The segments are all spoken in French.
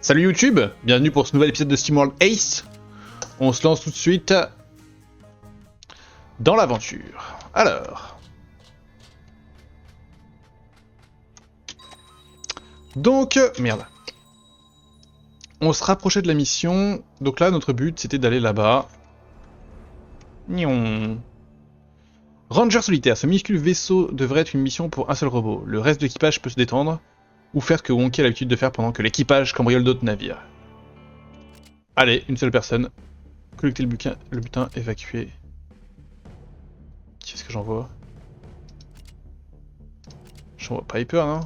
Salut YouTube, bienvenue pour ce nouvel épisode de SteamWorld Ace. On se lance tout de suite dans l'aventure. Alors... Donc, merde. On se rapprochait de la mission. Donc là, notre but, c'était d'aller là-bas. Nion. Ranger solitaire. Ce minuscule vaisseau devrait être une mission pour un seul robot. Le reste de l'équipage peut se détendre, ou faire ce que Wonky a l'habitude de faire pendant que l'équipage cambriole d'autres navires. Allez, une seule personne. Collecter le butin, évacuer. Qu'est-ce que j'envoie? J'envoie Piper, non?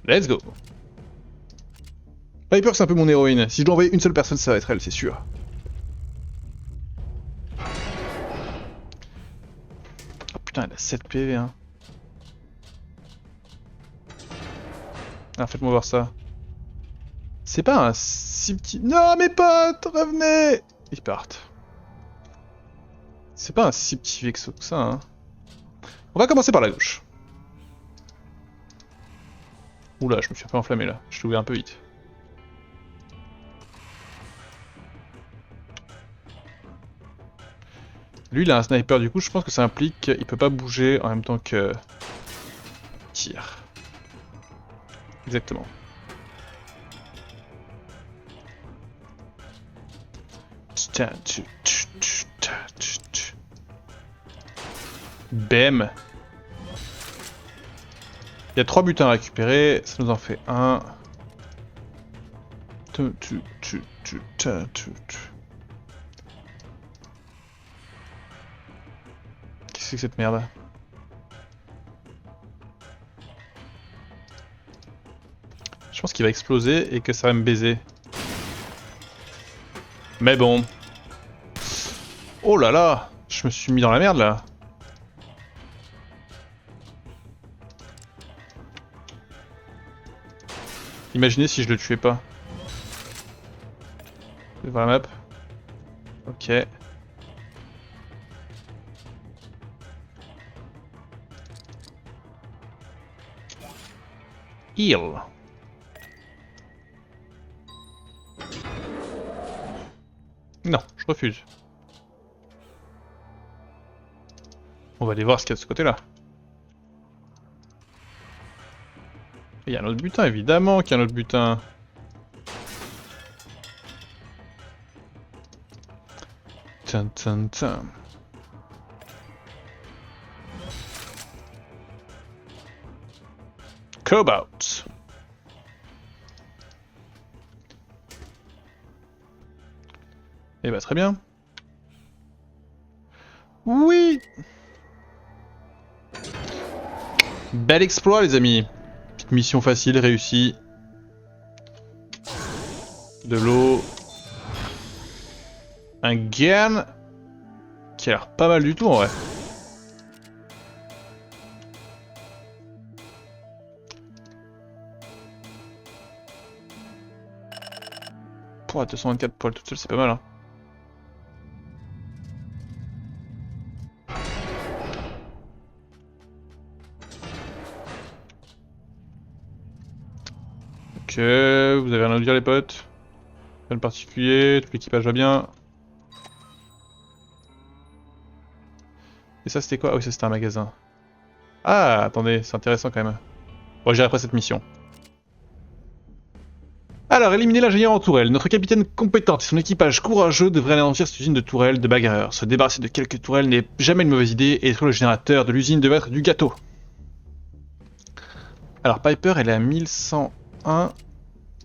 Let's go. Piper, c'est un peu mon héroïne. Si je dois envoyer une seule personne, ça va être elle, c'est sûr. Oh putain, elle a 7 PV, hein. Ah, faites-moi voir ça. C'est pas un si petit... Non, mes potes, revenez! Ils partent. C'est pas un si petit vaisseau que ça, hein. On va commencer par la gauche. Oula, je me suis un peu enflammé là. Je suis ouvert un peu vite. Lui, il a un sniper, du coup, je pense que ça implique qu'il peut pas bouger en même temps que... Tire. Exactement. Bam. Il y a 3 butins à récupérer, ça nous en fait un. Qu'est-ce que c'est que cette merde? Je pense qu'il va exploser et que ça va me baiser. Mais bon. Oh là là, je me suis mis dans la merde là. Imaginez si je le tuais pas. C'est voir la map. Ok. Heal. Non, je refuse. On va aller voir ce qu'il y a de ce côté-là. Il y a un autre butin, évidemment qu'il y a un autre butin. Tin, tin, tin. Cobalt. Eh bah très bien. Oui. Bel exploit les amis. Petite mission facile, réussie. De l'eau. Un gain qui a l'air pas mal du tout en vrai. Pour 224 poils toute seule, c'est pas mal hein. Ok, vous avez rien à dire les potes? Rien de particulier, tout l'équipage va bien. Et ça c'était quoi? Ah oui, ça c'était un magasin. Ah, attendez, c'est intéressant quand même. Bon, j'irai après cette mission. Alors, éliminer l'ingénieur en tourelle. Notre capitaine compétente et son équipage courageux devraient anéantir cette usine de tourelles de bagarreurs. Se débarrasser de quelques tourelles n'est jamais une mauvaise idée et détruire le générateur de l'usine devait être du gâteau. Alors, Piper, elle est à 1101.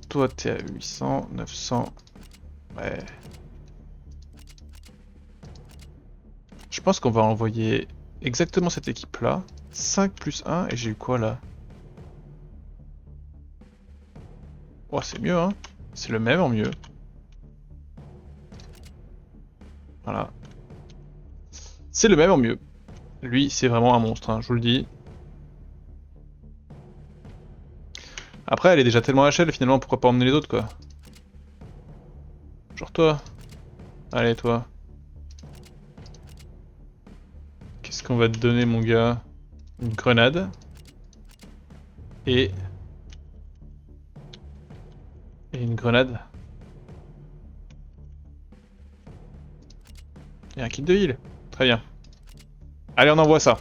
Toi, t'es à 800, 900... Ouais... Je pense qu'on va envoyer exactement cette équipe-là. 5 plus 1, et j'ai eu quoi, là? Oh, c'est mieux, hein? C'est le même en mieux. Voilà. C'est le même en mieux. Lui, c'est vraiment un monstre, hein, je vous le dis. Après, elle est déjà tellement HL, finalement, pourquoi pas emmener les autres, quoi. Genre toi. Allez, toi. Qu'est-ce qu'on va te donner, mon gars? Une grenade. Et une grenade. Et un kit de heal. Très bien. Allez, on envoie ça.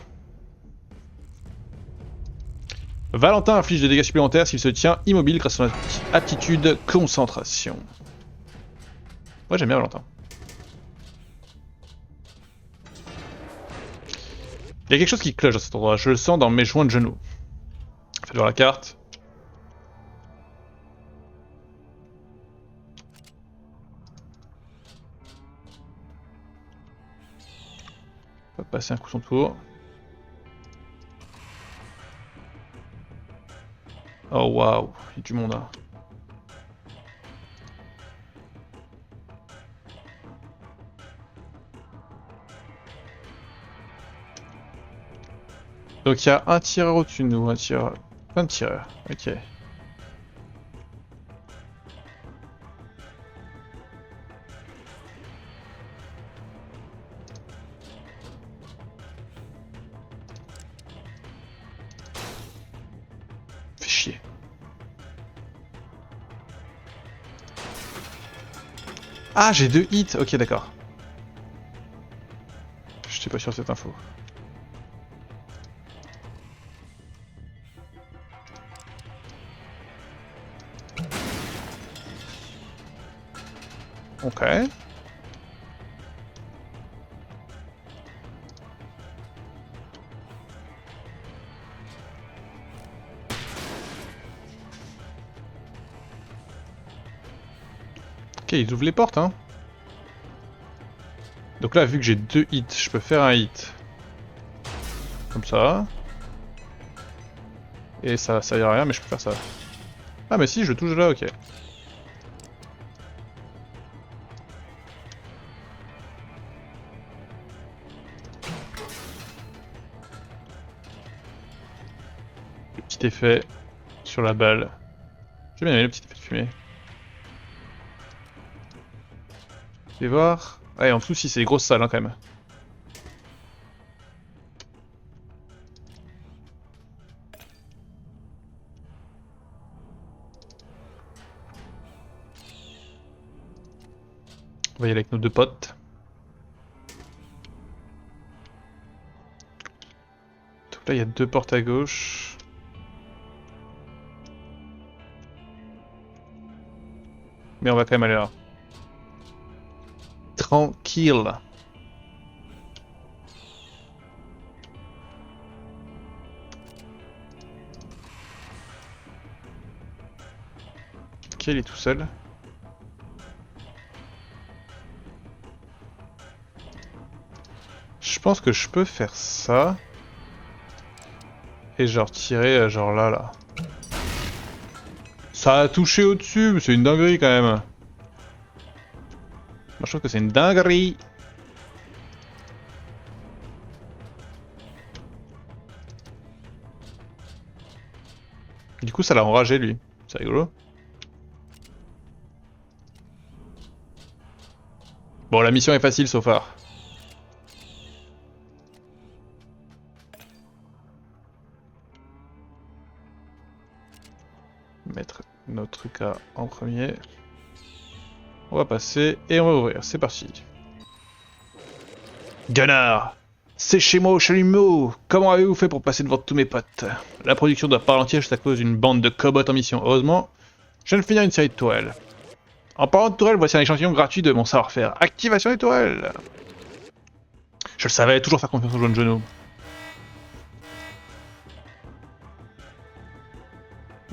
Valentin inflige des dégâts supplémentaires s'il se tient immobile grâce à son aptitude concentration. Moi j'aime bien Valentin. Il y a quelque chose qui cloche dans cet endroit, je le sens dans mes joints de genoux. Faites voir la carte. On va passer un coup son tour. Oh waouh, il y a du monde là. Donc il y a un tireur au-dessus de nous, un tireur. Plein de tireurs, ok. Fait chier. Ah, j'ai 2 hits, ok d'accord. J'étais pas sûr de cette info. Ok. Ok, ils ouvrent les portes, hein. Donc là, vu que j'ai 2 hits, je peux faire un hit. Comme ça. Et ça servira à rien, mais je peux faire ça. Ah mais si, je touche là, ok. Le petit effet sur la balle. J'ai bien aimé le petit effet de fumée. Je vais voir. Ouais, en dessous, si c'est des grosses salles, hein, quand même. On va y aller avec nos 2 potes. Donc là, il y a 2 portes à gauche. Mais on va quand même aller là. Tranquille. Ok, il est tout seul. Je pense que je peux faire ça. Et genre tirer genre là. Ça a touché au-dessus, mais c'est une dinguerie quand même. Moi je trouve que c'est une dinguerie. Du coup ça l'a enragé lui. C'est rigolo. Bon, la mission est facile so far. Mettre notre truc là en premier. On va passer et on va ouvrir. C'est parti. Gunnar, c'est chez moi au chalumeau. Comment avez-vous fait pour passer devant tous mes potes? La production doit pas ralentir juste à cause d'une bande de cobots en mission. Heureusement, je viens de finir une série de tourelles. En parlant de tourelles, voici un échantillon gratuit de mon savoir-faire. Activation des tourelles. Je le savais, toujours faire confiance aux jeunes genoux.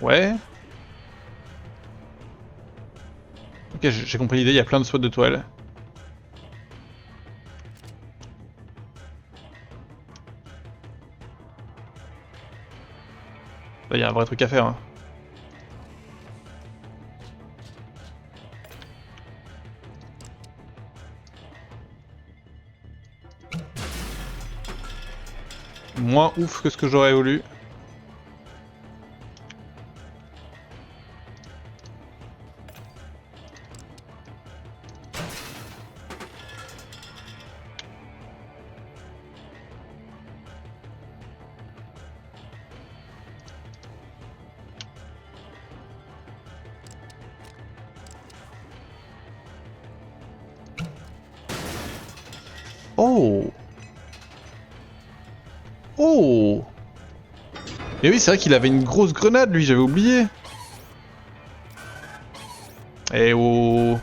Ouais. Ok, j'ai compris l'idée, il y a plein de spots de toiles. Là, il y a un vrai truc à faire. Hein. Moins ouf que ce que j'aurais voulu. Oh! Oh! Et oui, c'est vrai qu'il avait une grosse grenade, lui, j'avais oublié. Eh oh!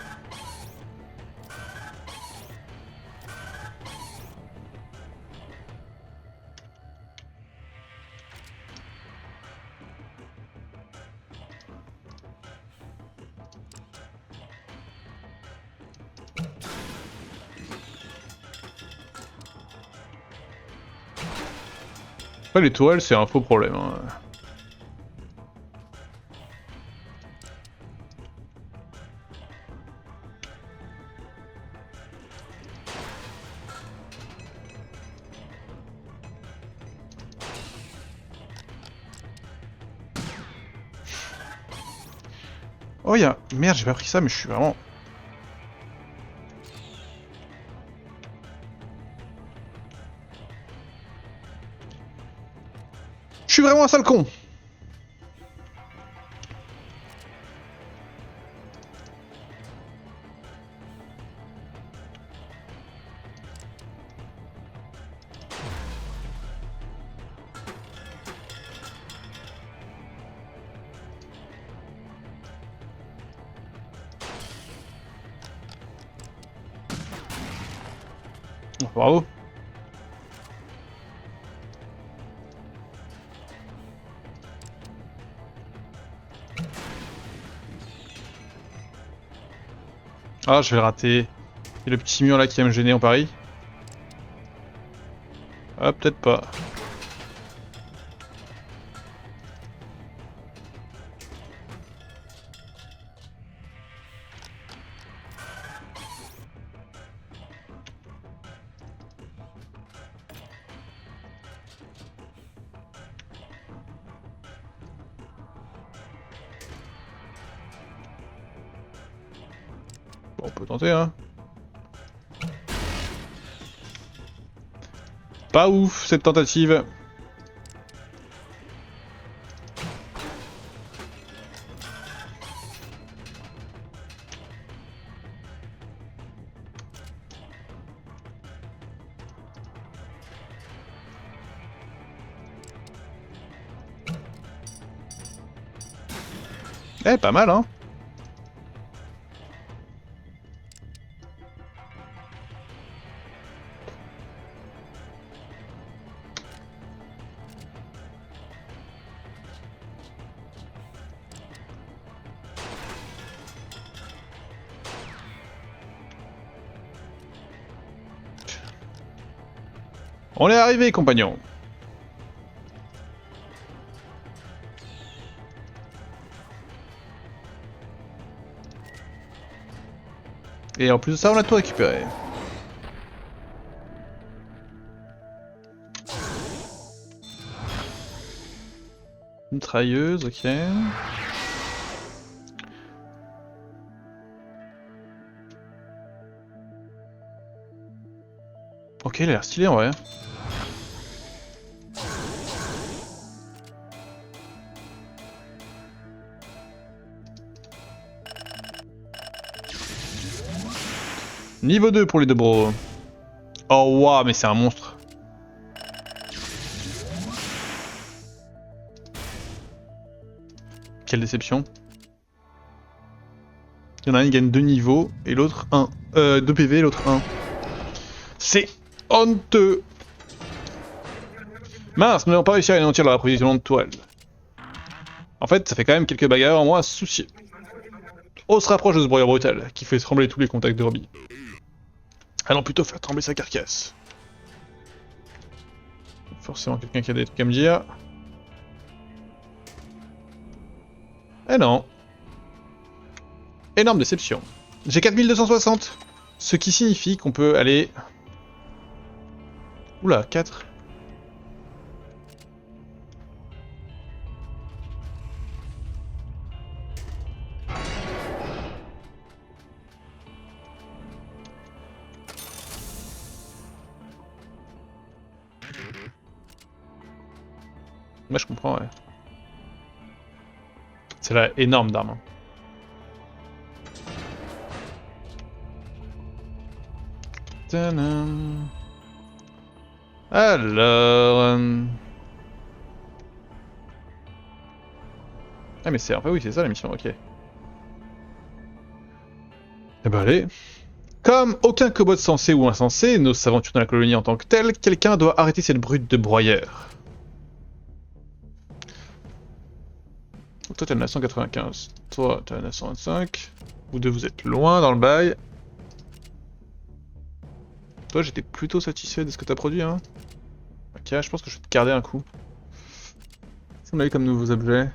Après, les tourelles, c'est un faux problème. Hein. Oh, y'a... Merde, j'ai pas pris ça, mais je suis vraiment... Je suis vraiment un sale con! Bravo. Ah, je vais le rater. Et le petit mur là qui va me gêner en Paris. Ah, peut-être pas. Bon, on peut tenter, hein. Pas ouf, cette tentative. Eh, pas mal, hein. On est arrivé, compagnon. Et en plus de ça, on a tout récupéré. Mitrailleuse, ok. Ok, il a l'air stylé en vrai. Niveau 2 pour les deux bros. Oh waouh, mais c'est un monstre. Quelle déception. Il y en a un qui gagne 2 niveaux et l'autre 1. 2 PV et l'autre 1. C'est honteux. Mince, nous n'avons pas réussi à anéantir leur approvisionnement de tourelles. En fait, ça fait quand même quelques bagarres en moins à se soucier. On se rapproche de ce broyeur brutal qui fait trembler tous les contacts de Robbie. Allons plutôt faire trembler sa carcasse. Forcément quelqu'un qui a des trucs à me dire. Eh non. Énorme déception. J'ai 4260. Ce qui signifie qu'on peut aller... Oula, 4. Moi je comprends, ouais. C'est là énorme d'armes. Hein. Tadam. Alors... Ah mais c'est... Enfin oui, c'est ça la mission, ok. Eh ben allez. Comme aucun kobold sensé ou insensé n'ose s'aventurer dans la colonie en tant que tel, quelqu'un doit arrêter cette brute de broyeur. Toi t'es à 995, toi t'es à 925, vous deux vous êtes loin dans le bail. Toi j'étais plutôt satisfait de ce que t'as produit hein. Ok, je pense que je vais te garder un coup. Qu'est-ce qu'on a eu comme nouveaux objets?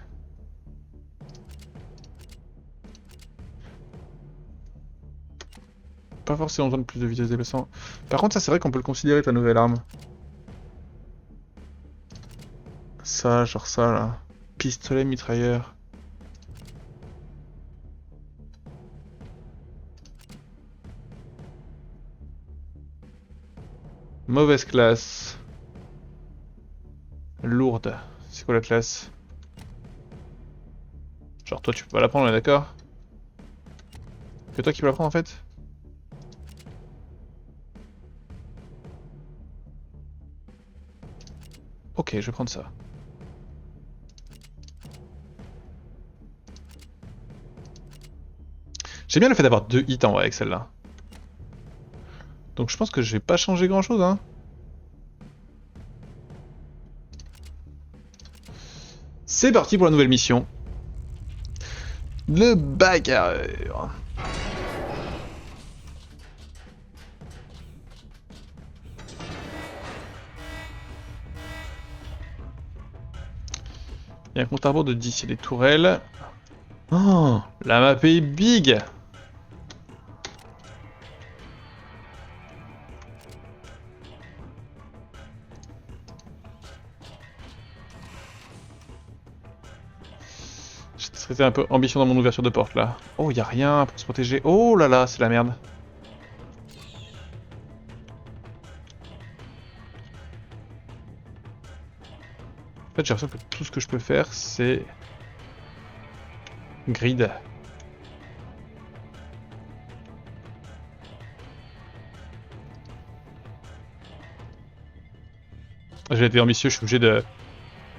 Pas forcément besoin de plus de vitesse de déplacement. Par contre ça c'est vrai qu'on peut le considérer ta nouvelle arme. Ça, genre ça là. Pistolet mitrailleur. Mauvaise classe. Lourde. C'est quoi la classe? Genre toi tu peux pas la prendre, on est d'accord? C'est toi qui peux la prendre en fait? Ok, je vais prendre ça. J'aime bien le fait d'avoir 2 hits en vrai avec celle-là. Donc je pense que je vais pas changer grand chose hein. C'est parti pour la nouvelle mission. Le bagarreur. Il y a un compte à rebours de 10, il y a des tourelles. Oh, la map est big. C'était un peu ambition dans mon ouverture de porte là. Oh, y a rien pour se protéger. Oh là là, c'est la merde. En fait, j'ai l'impression que tout ce que je peux faire, c'est... Grid. J'ai été ambitieux, je suis obligé de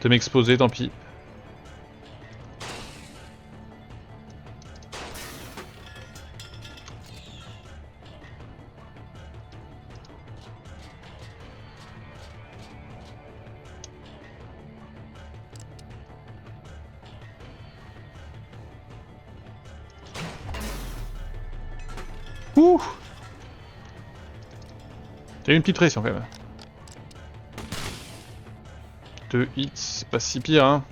m'exposer, tant pis. Ouh! T'as eu une petite pression quand même. 2 hits, c'est pas si pire hein.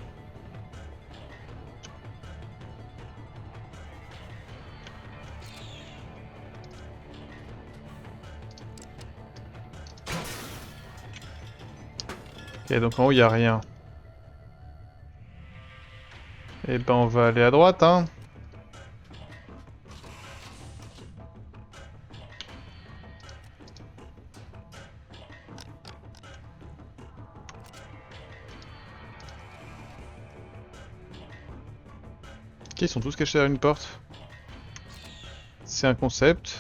Ok, donc en haut y a rien. Et ben on va aller à droite hein. Ok, ils sont tous cachés derrière une porte. C'est un concept.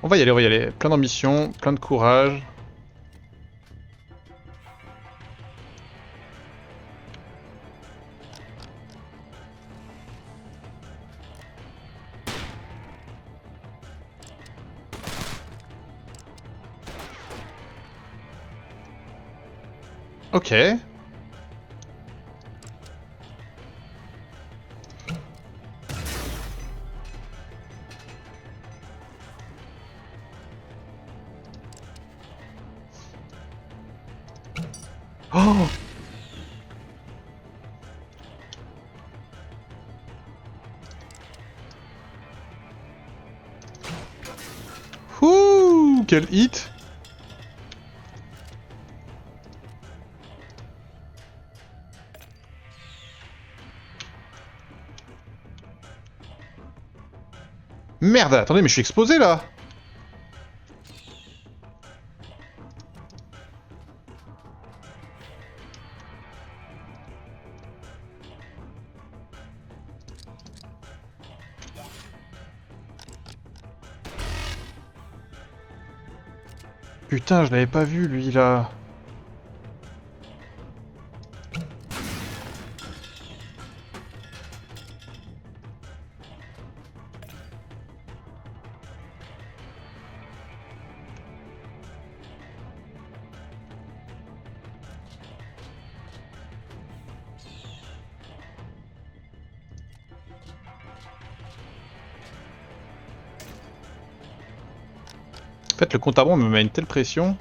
On va y aller, on va y aller. Plein d'ambition, plein de courage. Ok. Oh! Ouh! Quel hit! Merde, attendez, mais je suis explosé là. Putain, je l'avais pas vu lui là. En fait, le compte à rebours me met une telle pression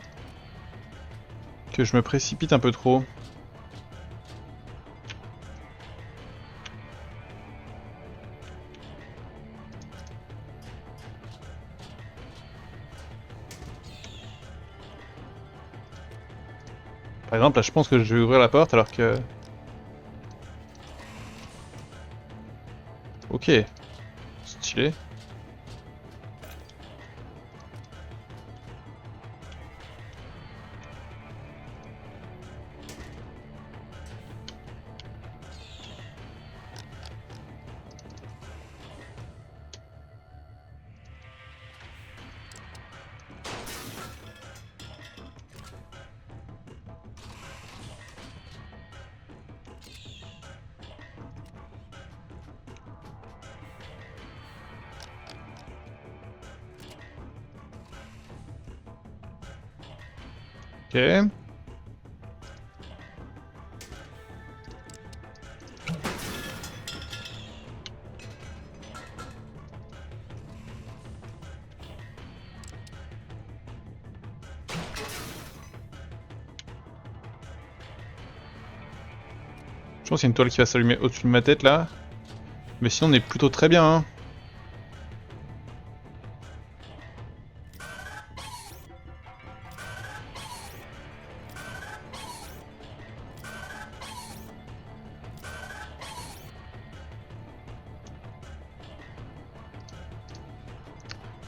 que je me précipite un peu trop. Par exemple, là, je pense que je vais ouvrir la porte alors que... Ok. Stylé. Ok. Je pense qu'il y a une toile qui va s'allumer au-dessus de ma tête là. Mais sinon on est plutôt très bien hein.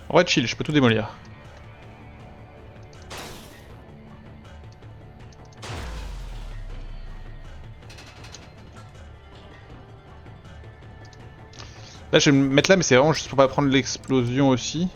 En vrai chill, je peux tout démolir. Là je vais me mettre là mais c'est vraiment juste pour pas prendre l'explosion aussi.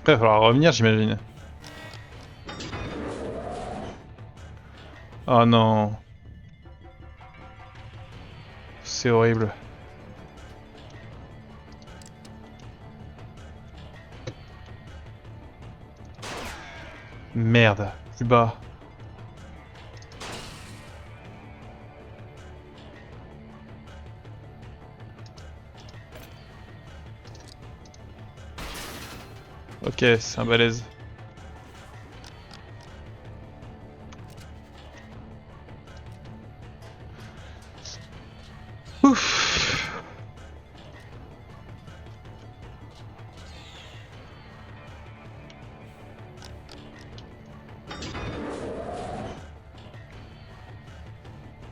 Après il va falloir revenir j'imagine. Oh non. C'est horrible. Merde, plus bas. Ok, c'est un balèze. Ouf.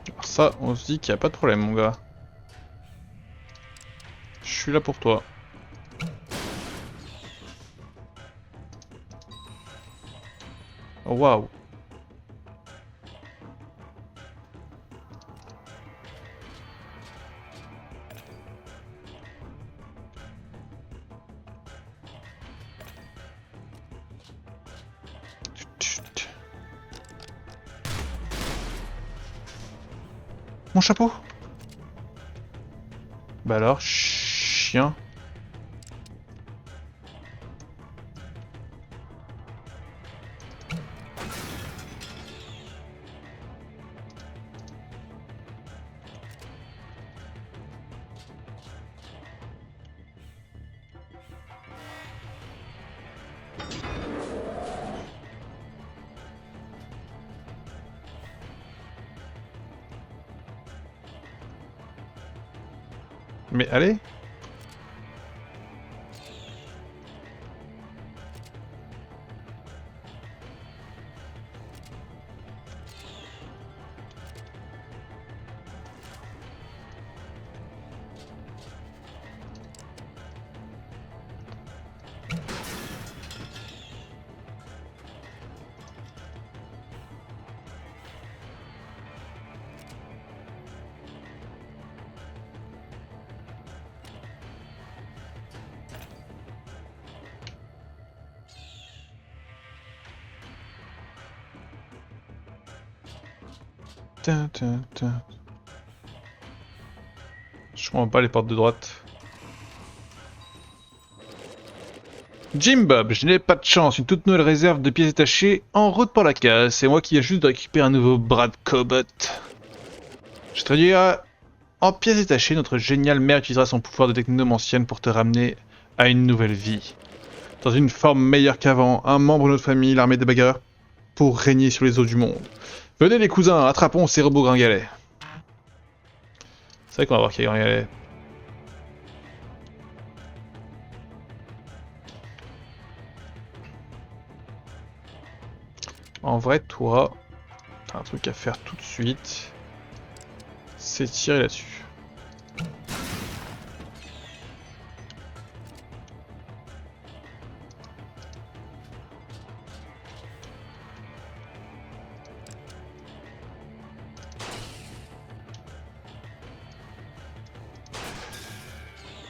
Alors ça, on se dit qu'il n'y a pas de problème mon gars. Je suis là pour toi. Oh waouh. Chut. Mon chapeau. Bah alors, chien. Mais allez. Je comprends pas les portes de droite. Jim Bob, je n'ai pas de chance, une toute nouvelle réserve de pièces détachées en route pour la case. C'est moi qui viens juste de récupérer un nouveau bras de cobot. Je te dirai, en pièces détachées, notre géniale mère utilisera son pouvoir de technomancienne pour te ramener à une nouvelle vie. Dans une forme meilleure qu'avant, un membre de notre famille, l'armée des bagarreurs, pour régner sur les eaux du monde. Venez les cousins, attrapons ces robots gringalets. C'est vrai qu'on va voir qu'il y a gringalets. En vrai, toi, t'as un truc à faire tout de suite. C'est tirer là-dessus.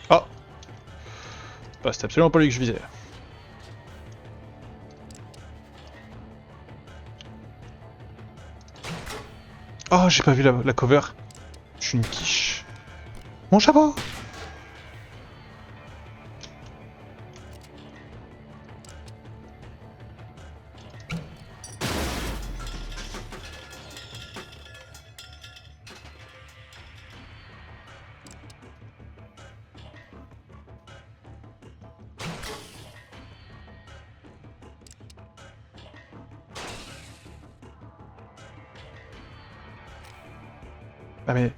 Oh! Bah, c'est absolument pas lui que je visais. Oh, j'ai pas vu la cover. Je suis une quiche. Mon chapeau! Ah mais...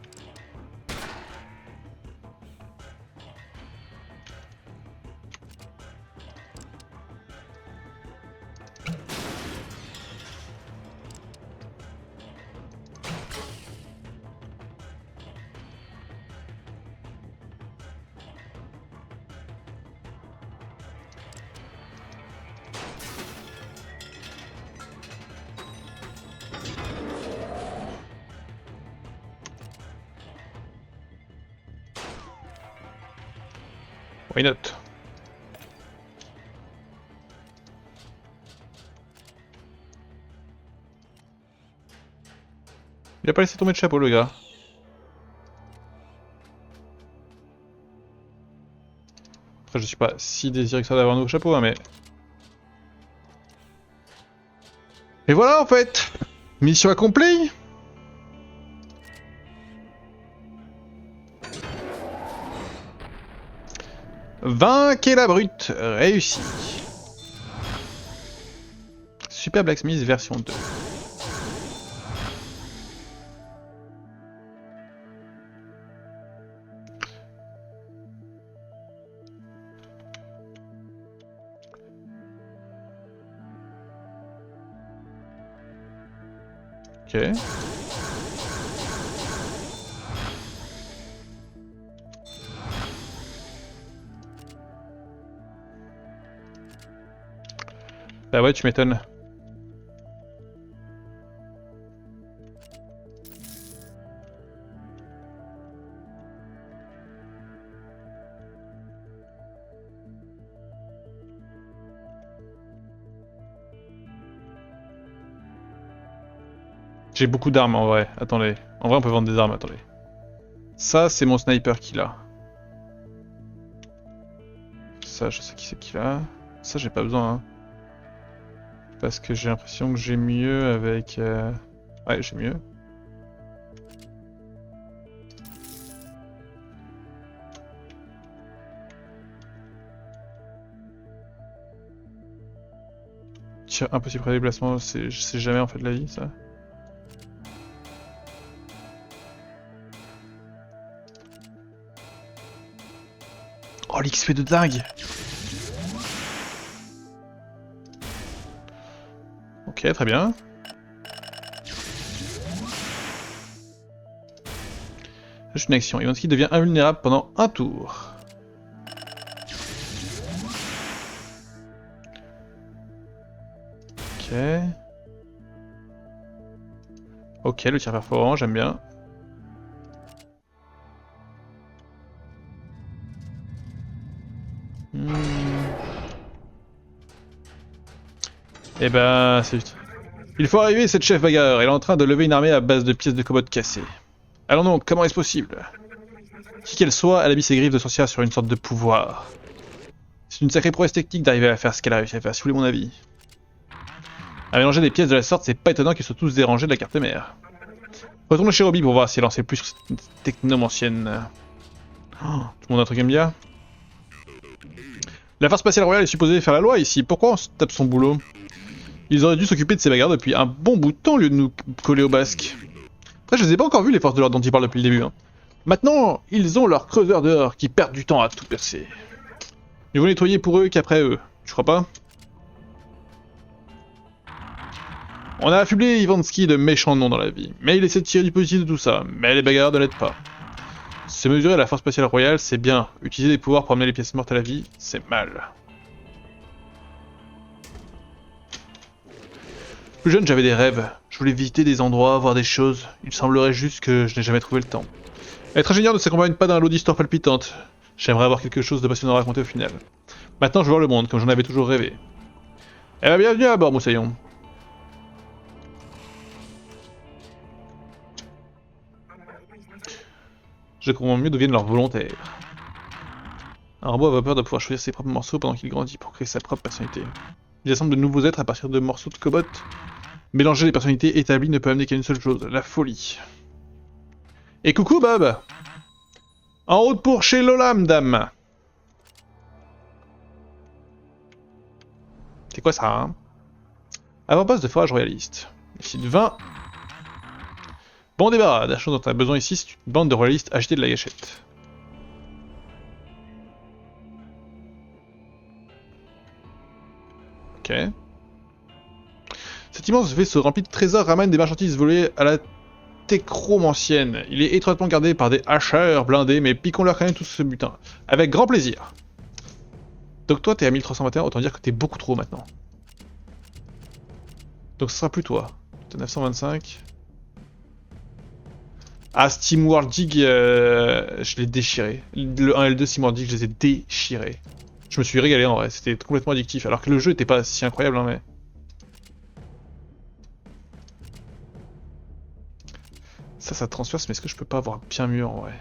Why not? Il a pas laissé tomber de chapeau, le gars. Après, je suis pas si désiré que ça d'avoir un nouveau chapeau, hein, mais... Et voilà, en fait! Mission accomplie! Vaincre la brute, réussi. Super Blacksmith version 2. Ok. Bah ouais, tu m'étonnes. J'ai beaucoup d'armes en vrai, attendez. En vrai on peut vendre des armes, attendez. Ça c'est mon sniper qui l'a. Ça je sais qui c'est qui l'a. Ça j'ai pas besoin hein. Parce que j'ai l'impression que j'ai mieux avec... Ouais j'ai mieux. Tir impossible près déplacement, je sais jamais en fait la vie ça. Oh l'XP de dingue. Ok très bien. Juste une action. Ivanski devient invulnérable pendant un tour. Ok. Ok, le tir perforant, j'aime bien. Eh ben, c'est vite. Il faut arriver, cette chef bagarreur. Elle est en train de lever une armée à base de pièces de commode cassées. Allons donc, comment est-ce possible? Qui qu'elle soit, elle a mis ses griffes de sorcière sur une sorte de pouvoir. C'est une sacrée prouesse technique d'arriver à faire ce qu'elle a réussi à faire, si vous voulez mon avis. À mélanger des pièces de la sorte, c'est pas étonnant qu'ils soient tous dérangés de la carte mère. Retournons chez Robbie pour voir si elle en sait plus sur cette technome ancienne. Oh, tout le monde a un truc aime bien. La force spatiale royale est supposée faire la loi ici, pourquoi on se tape son boulot? Ils auraient dû s'occuper de ces bagarres depuis un bon bout de temps au lieu de nous coller au basque. Après, je les ai pas encore vus les forces de l'ordre dont ils parlent depuis le début. Hein. Maintenant, ils ont leurs creuseurs dehors qui perdent du temps à tout percer. Mieux vaut nettoyer pour eux qu'après eux, tu crois pas? On a affublé Ivanski de méchants noms dans la vie, mais il essaie de tirer du positif de tout ça, mais les bagarres ne l'aident pas. Se mesurer à la force spatiale royale, c'est bien. Utiliser des pouvoirs pour amener les pièces mortes à la vie, c'est mal. Plus jeune, j'avais des rêves. Je voulais visiter des endroits, voir des choses. Il semblerait juste que je n'ai jamais trouvé le temps. Être ingénieur ne s'accompagne pas d'un lot d'histoires palpitantes. J'aimerais avoir quelque chose de passionnant à raconter au final. Maintenant, je veux voir le monde, comme j'en avais toujours rêvé. Eh bien, bienvenue à bord, Moussaillon. Je comprends mieux d'où viennent leurs volontaires. Un robot a vapeur de pouvoir choisir ses propres morceaux pendant qu'il grandit pour créer sa propre personnalité. Il assemble de nouveaux êtres à partir de morceaux de cobot. Mélanger les personnalités établies ne peut amener qu'à une seule chose, la folie. Et coucou Bob! En route pour chez Lola, madame! C'est quoi ça, hein? Avant-poste de forage royaliste. Ici de 20. Bon débarras, la chose dont tu as besoin ici, c'est une bande de royalistes achetés de la gâchette. Ok. Cet immense vaisseau rempli de trésors ramène des marchandises volées à la téchromancienne. Il est étroitement gardé par des hacheurs blindés, mais piquons-leur quand même tout ce butin. Avec grand plaisir. Donc toi, t'es à 1321, autant dire que t'es beaucoup trop haut maintenant. Donc ce sera plus toi. T'es 925. Ah, SteamWorld Dig, je l'ai déchiré. Le 1 et le 2 SteamWorld Dig, je les ai déchirés. Je me suis régalé en vrai, c'était complètement addictif. Alors que le jeu était pas si incroyable, hein, mais... Ça transperce, mais est-ce que je peux pas avoir bien mieux en vrai?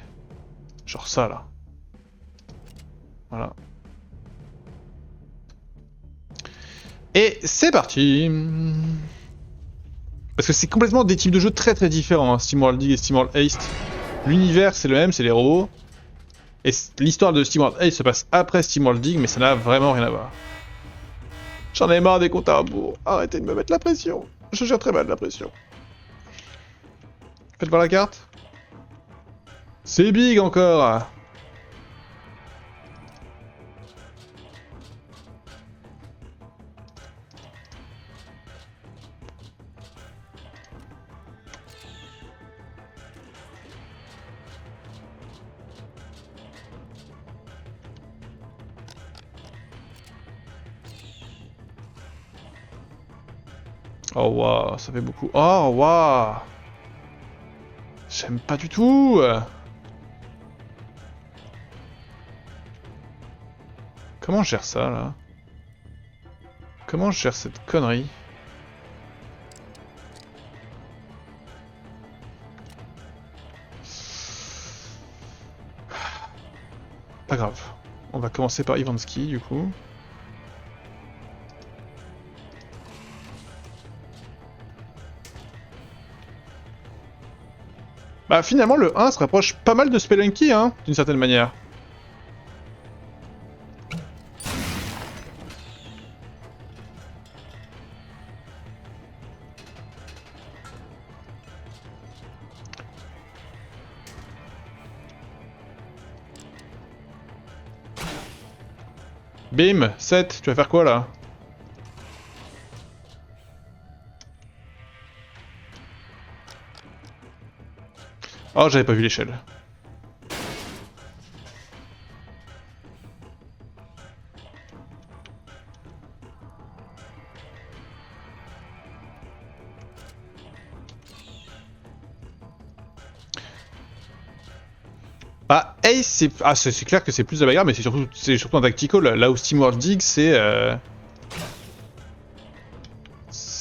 Genre ça, là. Voilà. Et c'est parti. Parce que c'est complètement des types de jeux très très différents, hein, SteamWorld Dig et SteamWorld Heist. L'univers c'est le même, c'est les robots. Et l'histoire de SteamWorld Heist se passe après SteamWorld Dig, mais ça n'a vraiment rien à voir. J'en ai marre des comptes à rebours. Arrêtez de me mettre la pression. Je gère très mal la pression. Faites voir la carte. C'est big encore. Oh waouh, ça fait beaucoup. Oh waouh. J'aime pas du tout. Comment je gère ça là? Comment je gère cette connerie? grave. On va commencer par Ivansky du coup. Bah finalement le 1 se rapproche pas mal de Spelunky hein, d'une certaine manière. Bim, 7, tu vas faire quoi là? Oh, j'avais pas vu l'échelle. Bah, Ace, c'est... Ah, c'est clair que c'est plus de la bagarre, mais c'est surtout un tactical. Là où Steamworld Dig, c'est...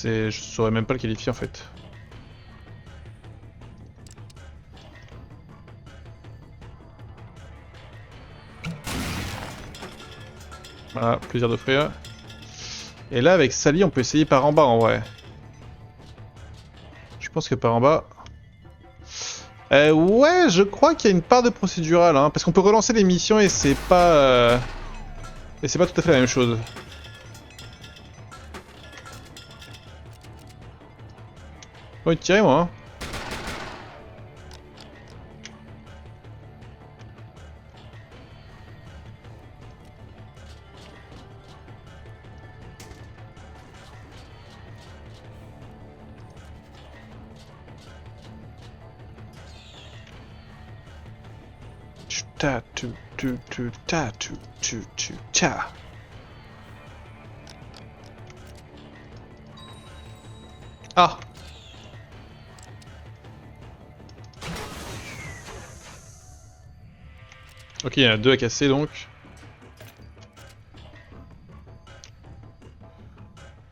Je saurais même pas le qualifier en fait. Voilà, plaisir d'offrir. Et là, avec Sally, on peut essayer par en bas en vrai. Je pense que par en bas... ouais, je crois qu'il y a une part de procédural, hein, parce qu'on peut relancer les missions et c'est pas... Et c'est pas tout à fait la même chose. Oh, tirez moi, hein. Ta tu ta tu ta. Ah. Ok, il y en a deux à casser donc.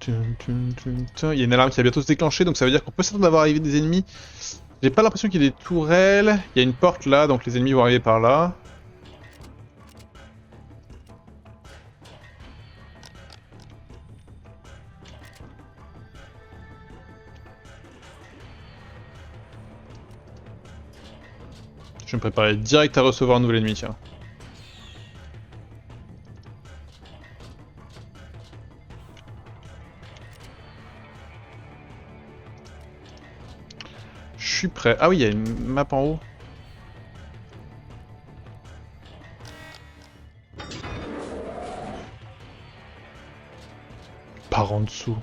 Il y a une alarme qui va bientôt se déclencher, donc ça veut dire qu'on peut s'attendre d'avoir arrivé des ennemis. J'ai pas l'impression qu'il y ait des tourelles. Il y a une porte là, donc les ennemis vont arriver par là. Je vais me préparer direct à recevoir un nouvel ennemi, tiens. Je suis prêt. Ah oui, il y a une map en haut. Par en dessous.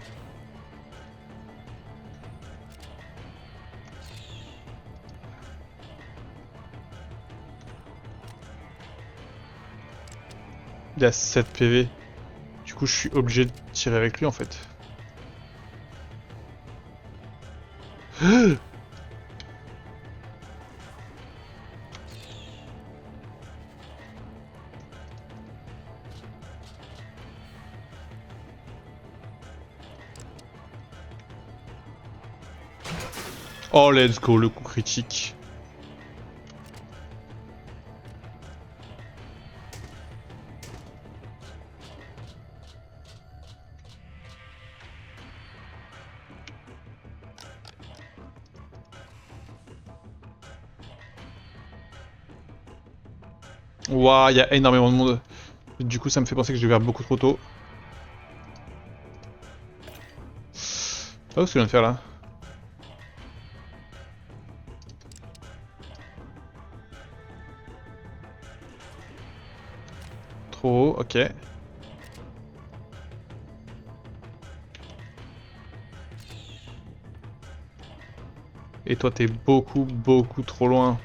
Il a 7 PV. Du coup, je suis obligé de tirer avec lui en fait. Oh, let's go, le coup critique. Ouah, il y a énormément de monde. Du coup, ça me fait penser que je vais vers beaucoup trop tôt. Oh, ce que je viens de faire là. Trop haut, ok. Et toi, t'es beaucoup trop loin.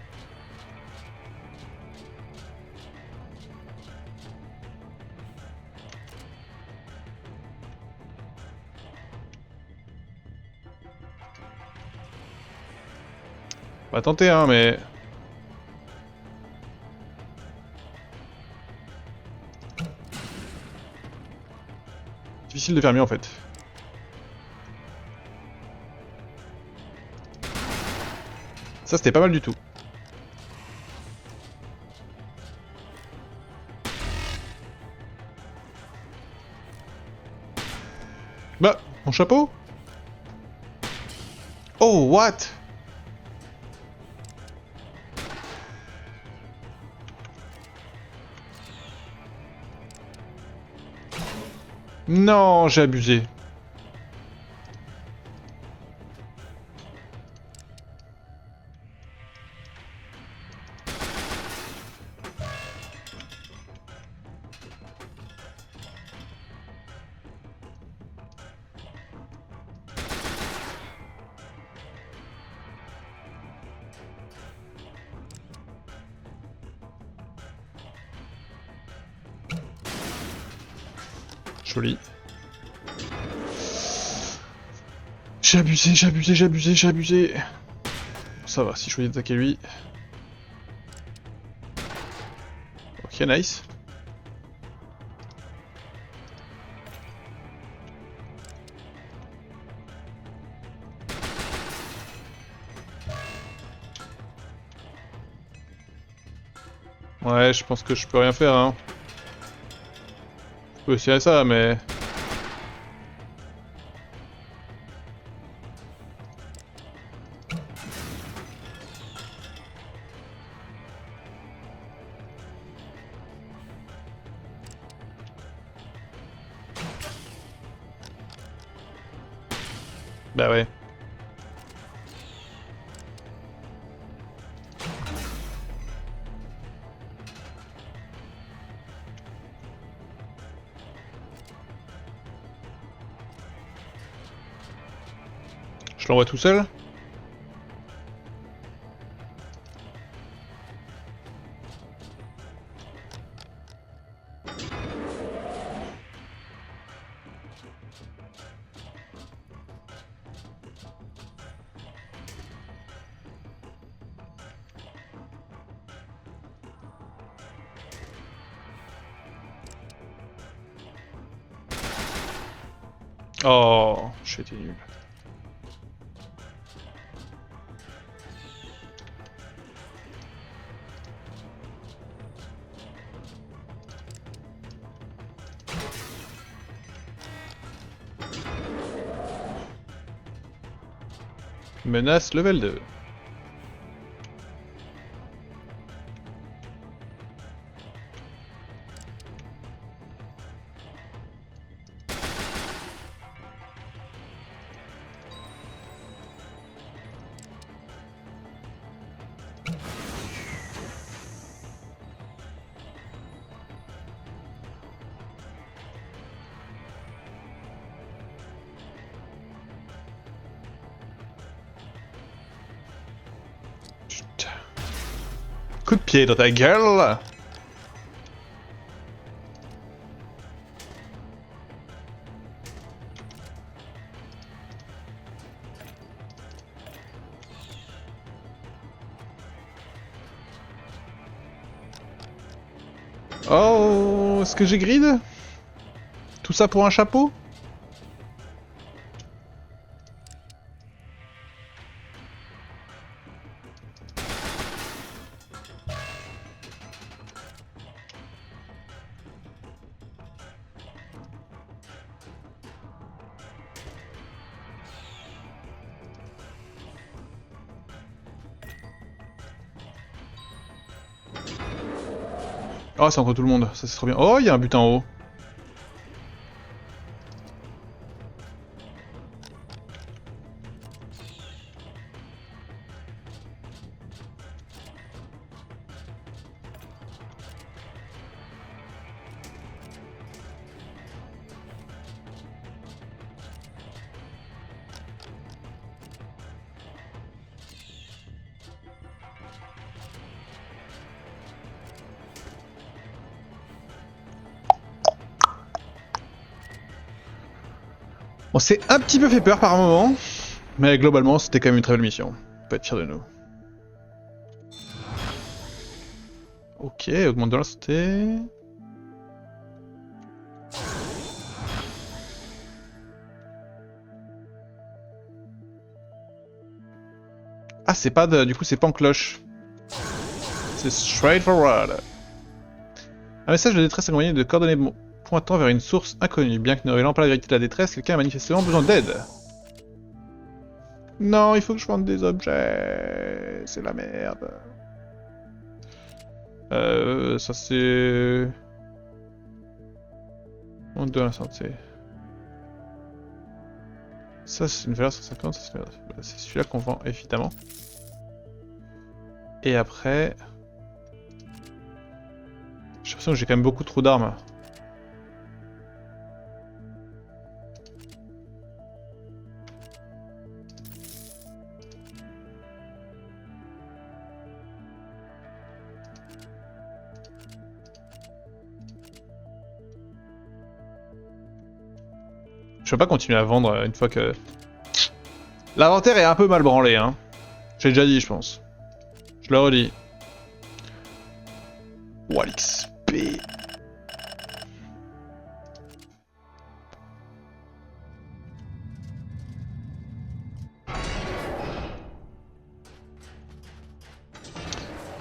On va tenter, hein, mais... Difficile de faire mieux, en fait. Ça, c'était pas mal du tout. Bah, mon chapeau? Oh, what? Non, j'ai abusé. Joli. J'ai abusé, j'ai abusé, j'ai abusé, j'ai abusé. Ça va, si je voulais attaquer lui. Ok, nice. Ouais, je pense que je peux rien faire, hein. Je peux essayer ça, mais... Bah ouais. Je l'envoie tout seul? Oh, j'ai été nul. Menace level 2. Putain. Coup de pied dans ta gueule! Oh, est-ce que j'ai grid? Tout ça pour un chapeau? Oh, c'est entre tout le monde, ça c'est trop bien. Oh, il y a un but en haut. On s'est un petit peu fait peur par moment, mais globalement c'était quand même une très belle mission. On peut être fier de nous. Ok, augmente de la santé. Ah, c'est pas de... Du coup, c'est pas en cloche. C'est straightforward. Un message de détresse éloigné de coordonnées pointant vers une source inconnue. Bien que ne révélant pas la vérité de la détresse, quelqu'un a manifestement besoin d'aide. Non, il faut que je vende des objets. C'est la merde. Ça c'est... On doit la santé. Ça c'est une valeur 150, c'est celui-là qu'on vend évidemment. Et après... J'ai l'impression que j'ai quand même beaucoup trop d'armes. Je peux pas continuer à vendre une fois que... L'inventaire est un peu mal branlé, hein. J'ai déjà dit, je pense. Je le redis. Oh, l'XP.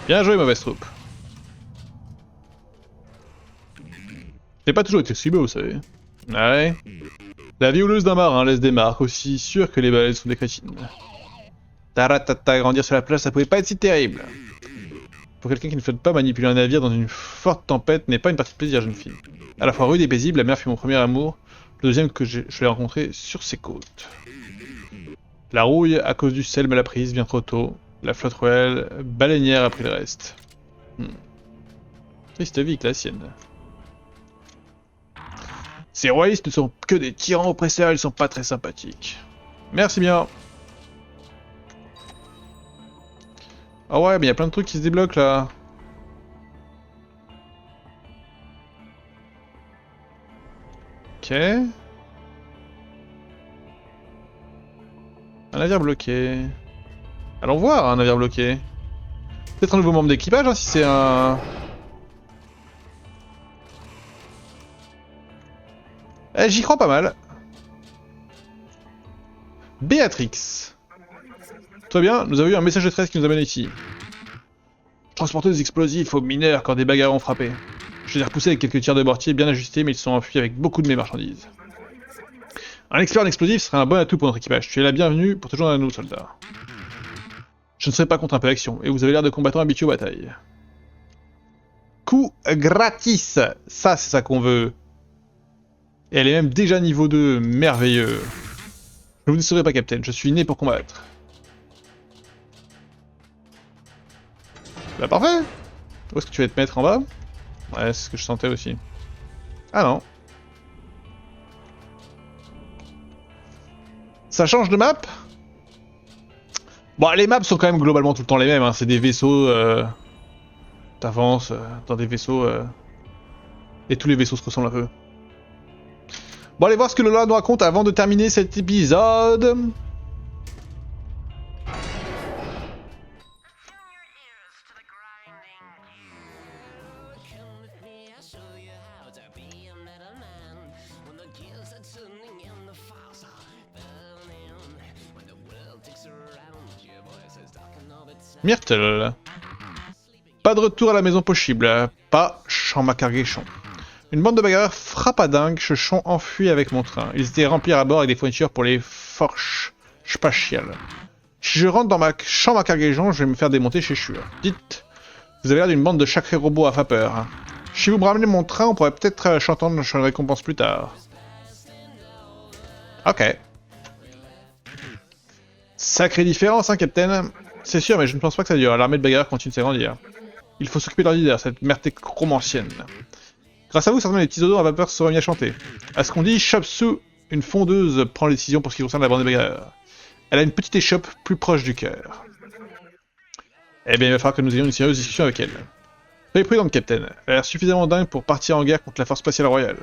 Bien joué, mauvaise troupe. J'ai pas toujours été si beau, vous savez. Ouais. La vie houleuse d'un marin laisse des marques aussi sûres que les baleines sont des crétines. Taratata, grandir sur la plage, ça pouvait pas être si terrible. Pour quelqu'un qui ne flotte pas, manipuler un navire dans une forte tempête n'est pas une partie de plaisir, jeune fille. À la fois rude et paisible, la mer fut mon premier amour, le deuxième que je l'ai rencontré sur ses côtes. La rouille, à cause du sel mal apprise, bien trop tôt. La flotte royale baleinière a pris le reste. Triste vie que la sienne. Ces royalistes ne sont que des tyrans oppresseurs, ils sont pas très sympathiques. Merci bien. Ah ouais, mais il y a plein de trucs qui se débloquent là. Ok. Un navire bloqué. Allons voir un navire bloqué. Peut-être un nouveau membre d'équipage, hein, si c'est un... Eh, j'y crois pas mal. Béatrix. Très bien, nous avons eu un message de tresse qui nous amène ici. Transporteuse explosifs aux mineurs quand des bagarres ont frappé. Je les ai repoussés avec quelques tirs de mortier bien ajustés, mais ils se sont enfuis avec beaucoup de mes marchandises. Un expert en explosifs serait un bon atout pour notre équipage. Tu es la bienvenue pour te joindre à nous, soldats. Je ne serai pas contre un peu d'action, et vous avez l'air de combattants habitués aux batailles. Coup gratis. Ça, c'est ça qu'on veut. Et elle est même déjà niveau 2, merveilleux. Ne vous décevrez pas, Capitaine, je suis né pour combattre. Bah parfait. Où est-ce que tu vas te mettre en bas? Ouais, c'est ce que je sentais aussi. Ah non. Ça change de map? Bon, les maps sont quand même globalement tout le temps les mêmes, hein. C'est des vaisseaux... T'avances dans des vaisseaux... Et tous les vaisseaux se ressemblent un peu. Bon, allez voir ce que Lola nous raconte avant de terminer cet épisode. Myrtle. Pas de retour à la maison possible. Pas Champ-Macarguéchon. Une bande de bagarreurs frappadingues se sont enfuis avec mon train. Ils étaient remplis à bord avec des fournitures pour les forges spatiales. Si je rentre dans ma Champ-Macarguéchon, je vais me faire démonter chez Shur. Dites, vous avez l'air d'une bande de sacrés robots à vapeur. Si vous me ramenez mon train, on pourrait peut-être chanter une récompense plus tard. Ok. Sacrée différence, hein, Captain. C'est sûr, mais je ne pense pas que ça dure. L'armée de bagarreurs continue de s'agrandir. Il faut s'occuper de leur leader, cette merde chromancienne. Grâce à vous, certains des petits odos à vapeur se sont remis à chanter. À ce qu'on dit, Chop-Su, une fondeuse, prend les décisions pour ce qui concerne la bande de bagarreurs. Elle a une petite échoppe plus proche du cœur. Eh bien, il va falloir que nous ayons une sérieuse discussion avec elle. Soyez prudente, Captain. Elle a l'air suffisamment dingue pour partir en guerre contre la force spatiale royale.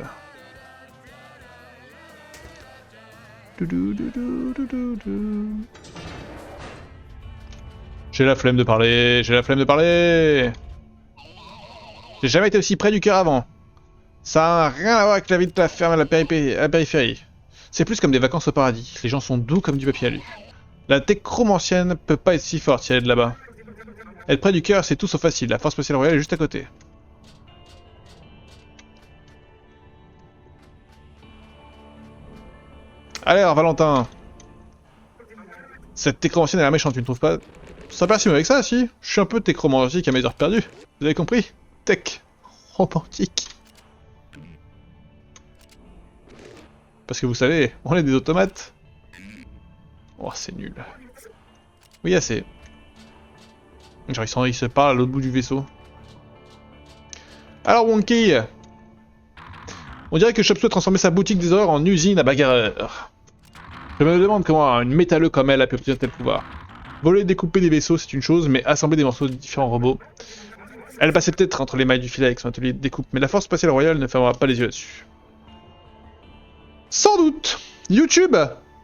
J'ai la flemme de parler, j'ai la flemme de parler. J'ai jamais été aussi près du cœur avant. Ça n'a rien à voir avec la vie de la ferme à la périphérie. C'est plus comme des vacances au paradis. Les gens sont doux comme du papier alu. La techromancienne peut pas être si forte si elle est de là-bas. Être près du cœur, c'est tout sauf facile. La force spatiale royale est juste à côté. Allez, alors, Valentin. Cette técromancienne est la méchante, tu ne trouves pas? Ça passe mieux avec ça, si. Je suis un peu técromantique à mes heures perdues. Vous avez compris? Tech. Romantique. Parce que vous savez, on est des automates. Oh, c'est nul. Oui, assez. Genre, ils se parlent à l'autre bout du vaisseau. Alors, Wonky. On dirait que Chopsou a transformé sa boutique des horreurs en usine à bagarreur. Je me demande comment une métalleux comme elle a pu obtenir tel pouvoir. Voler et découper des vaisseaux, c'est une chose, mais assembler des morceaux de différents robots... Elle passait peut-être entre les mailles du filet avec son atelier de découpe, mais la force spatiale royale ne fermera pas les yeux là-dessus. Sans doute. YouTube,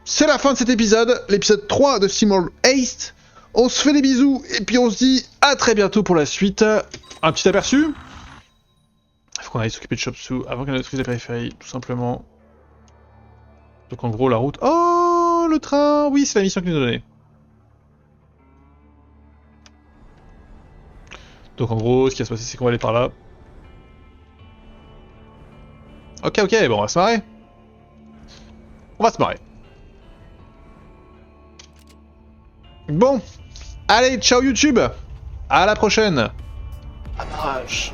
c'est la fin de cet épisode, l'épisode 3 de SteamWorld Heist. On se fait des bisous, et puis on se dit à très bientôt pour la suite. Un petit aperçu. Il faut qu'on aille s'occuper de Chopsou avant qu'elle ne détruise la périphérie, tout simplement. Donc en gros, la route... Oh, le train. Oui, c'est la mission qu'il nous a donnée. Donc en gros, ce qui va se passer, c'est qu'on va aller par là. Ok, bon, on va se marrer. On va se marrer. Bon, allez, ciao YouTube. À la prochaine. Amarrage.